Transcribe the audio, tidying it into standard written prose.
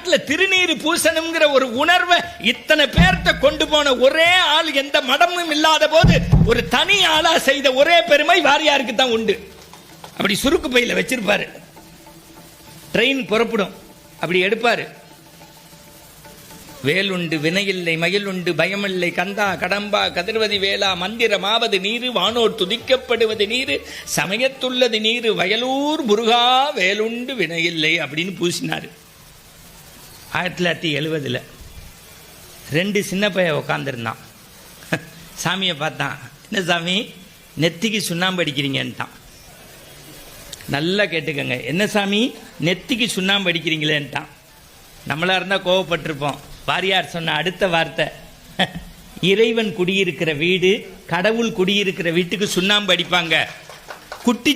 நாட்டில் திருநீர் பூசணுங்கிற ஒரு உணர்வை இத்தனை பேர்த்த கொண்டு போன ஒரே ஆள் எந்த மடமும் இல்லாத போது ஒரு தனி ஆளா செய்த ஒரே பெருமை வாரியாருக்கு தான் உண்டு. அப்படி சுருக்கு பையில வச்சிருப்பாரு, ட்ரெயின் புறப்படும், அப்படி எடுப்பாரு. வேலுண்டு வினையில்லை மயிலுண்டு பயமில்லை கந்தா கடம்பா கதிர்வதி வேளா மந்திரமாவது நீரு வானோர் துதிக்கப்படுவது நீரு சமயத்துள்ளது நீரு வயலூர் முருகா வேலுண்டு வினையில்லை அப்படின்னு பூசினாரு. 1970 2 சின்ன பையன் உட்காந்துருந்தான். சாமியை பார்த்தான். என்ன சாமி நெத்திக்கு சுண்ணாம்பு அடிக்கிறீங்கன்ட்டான். நல்லா கேட்டுக்கங்க, என்ன சாமி நெத்திக்கு சுண்ணாம்பு அடிக்கிறீங்களேன்ட்டான். நம்மளா இருந்தால் கோவப்பட்டிருப்போம். வாரியார் சொன்ன அடுத்த வார்த்தை, இறைவன் குடியிருக்கிற வீடு, கடவுள் குடியிருக்கிற வீட்டுக்கு சுண்ணாம்பு அடிப்பாங்க. குட்டி